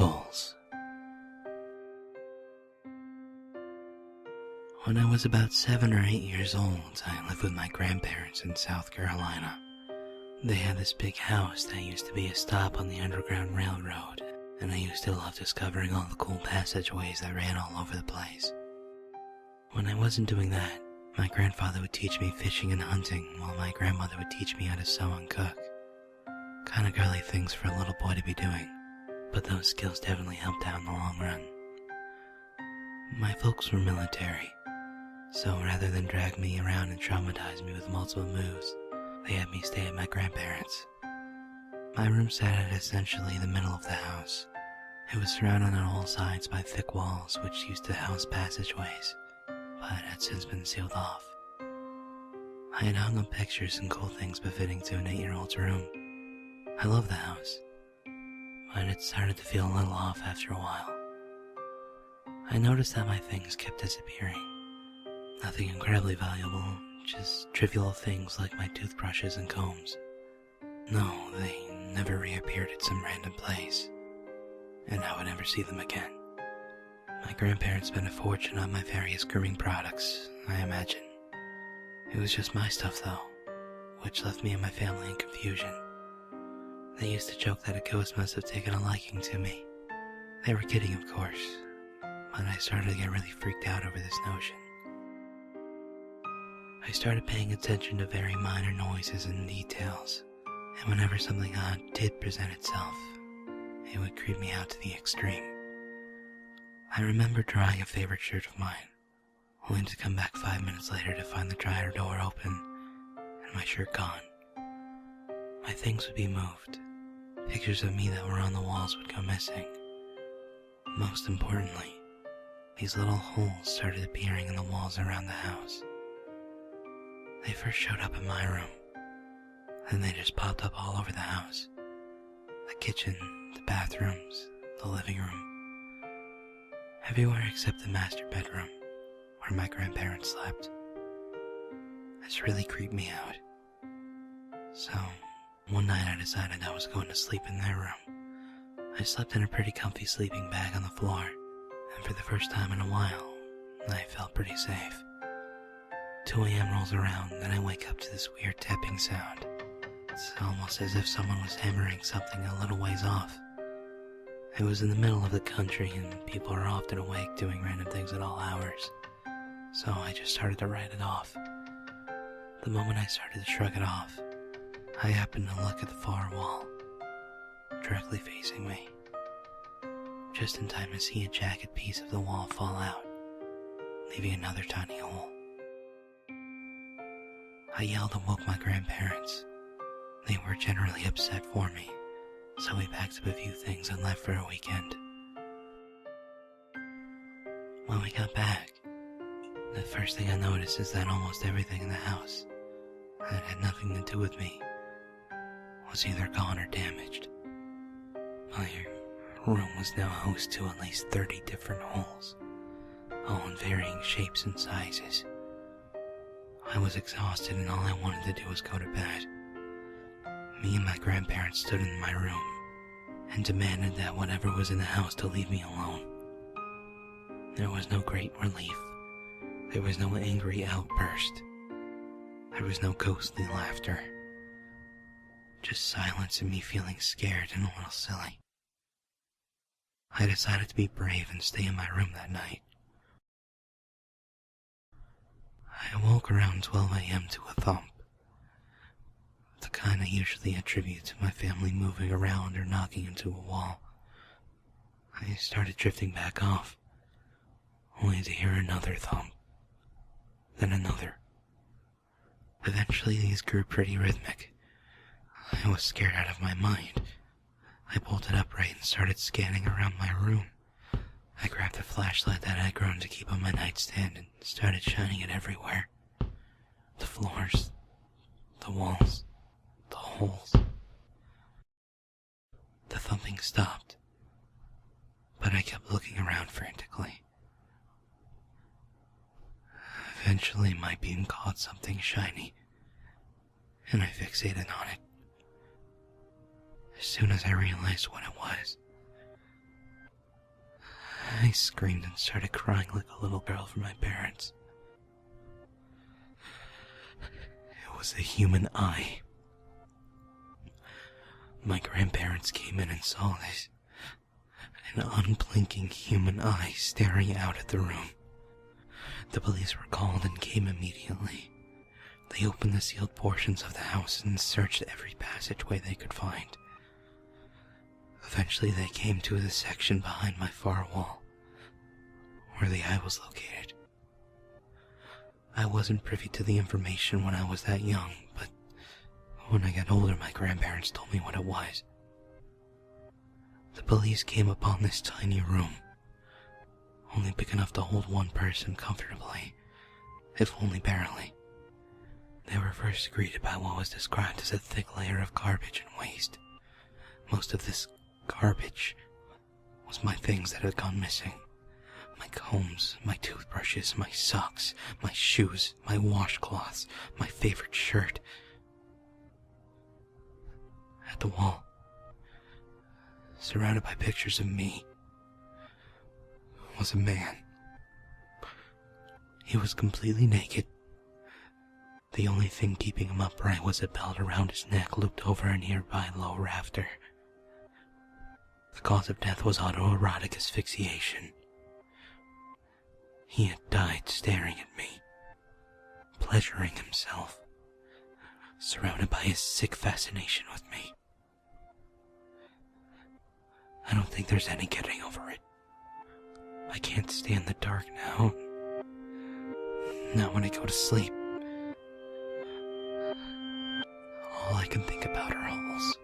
Holes. When I was about 7 or 8 years old, I lived with my grandparents in South Carolina. They had this big house that used to be a stop on the Underground Railroad, and I used to love discovering all the cool passageways that ran all over the place. When I wasn't doing that, my grandfather would teach me fishing and hunting, while my grandmother would teach me how to sew and cook. Kind of girly things for a little boy to be doing, but those skills definitely helped out in the long run. My folks were military, so rather than drag me around and traumatize me with multiple moves, they had me stay at my grandparents'. My room sat at essentially the middle of the house. It was surrounded on all sides by thick walls which used to house passageways, but had since been sealed off. I had hung up pictures and cool things befitting to an 8-year-old's room. I loved the house, but it started to feel a little off after a while. I noticed that my things kept disappearing. Nothing incredibly valuable, just trivial things like my toothbrushes and combs. No, they never reappeared at some random place, and I would never see them again. My grandparents spent a fortune on my various grooming products, I imagine. It was just my stuff though, which left me and my family in confusion. They used to joke that a ghost must have taken a liking to me. They were kidding, of course, but I started to get really freaked out over this notion. I started paying attention to very minor noises and details, and whenever something odd did present itself, it would creep me out to the extreme. I remember drying a favorite shirt of mine, only to come back 5 minutes later to find the dryer door open and my shirt gone. My things would be moved. Pictures of me that were on the walls would go missing. Most importantly, these little holes started appearing in the walls around the house. They first showed up in my room, then they just popped up all over the house. The kitchen, the bathrooms, the living room. Everywhere except the master bedroom, where my grandparents slept. This really creeped me out. So, one night I decided I was going to sleep in their room. I slept in a pretty comfy sleeping bag on the floor, and for the first time in a while, I felt pretty safe. 2 a.m. rolls around, then I wake up to this weird tapping sound. It's almost as if someone was hammering something a little ways off. It was in the middle of the country, and people are often awake doing random things at all hours, so I just started to write it off. The moment I started to shrug it off, I happened to look at the far wall, directly facing me, just in time to see a jagged piece of the wall fall out, leaving another tiny hole. I yelled and woke my grandparents. They were generally upset for me, so we packed up a few things and left for a weekend. When we got back, the first thing I noticed is that almost everything in the house that had nothing to do with me was either gone or damaged. My room was now host to at least 30 different holes, all in varying shapes and sizes. I was exhausted and all I wanted to do was go to bed. Me and my grandparents stood in my room and demanded that whatever was in the house to leave me alone. There was no great relief. There was no angry outburst. There was no ghostly laughter. Just silence and me feeling scared and a little silly. I decided to be brave and stay in my room that night. I awoke around 12 a.m. to a thump. The kind I usually attribute to my family moving around or knocking into a wall. I started drifting back off, only to hear another thump, then another. Eventually these grew pretty rhythmic. I was scared out of my mind. I bolted upright and started scanning around my room. I grabbed the flashlight that I had grown to keep on my nightstand and started shining it everywhere. The floors, the walls, the holes. The thumping stopped, but I kept looking around frantically. Eventually my beam caught something shiny, and I fixated on it. As soon as I realized what it was, I screamed and started crying like a little girl for my parents. It was a human eye. My grandparents came in and saw this. An unblinking human eye staring out at the room. The police were called and came immediately. They opened the sealed portions of the house and searched every passageway they could find. Eventually they came to the section behind my far wall, where the eye was located. I wasn't privy to the information when I was that young, but when I got older my grandparents told me what it was. The police came upon this tiny room, only big enough to hold one person comfortably, if only barely. They were first greeted by what was described as a thick layer of garbage and waste. Most of this garbage was my things that had gone missing. My combs, my toothbrushes, my socks, my shoes, my washcloths, my favorite shirt. At the wall, surrounded by pictures of me, was a man. He was completely naked. The only thing keeping him upright was a belt around his neck looped over a nearby low rafter. The cause of death was autoerotic asphyxiation. He had died staring at me, pleasuring himself, surrounded by his sick fascination with me. I don't think there's any getting over it. I can't stand the dark now. Not when I go to sleep. All I can think about are holes.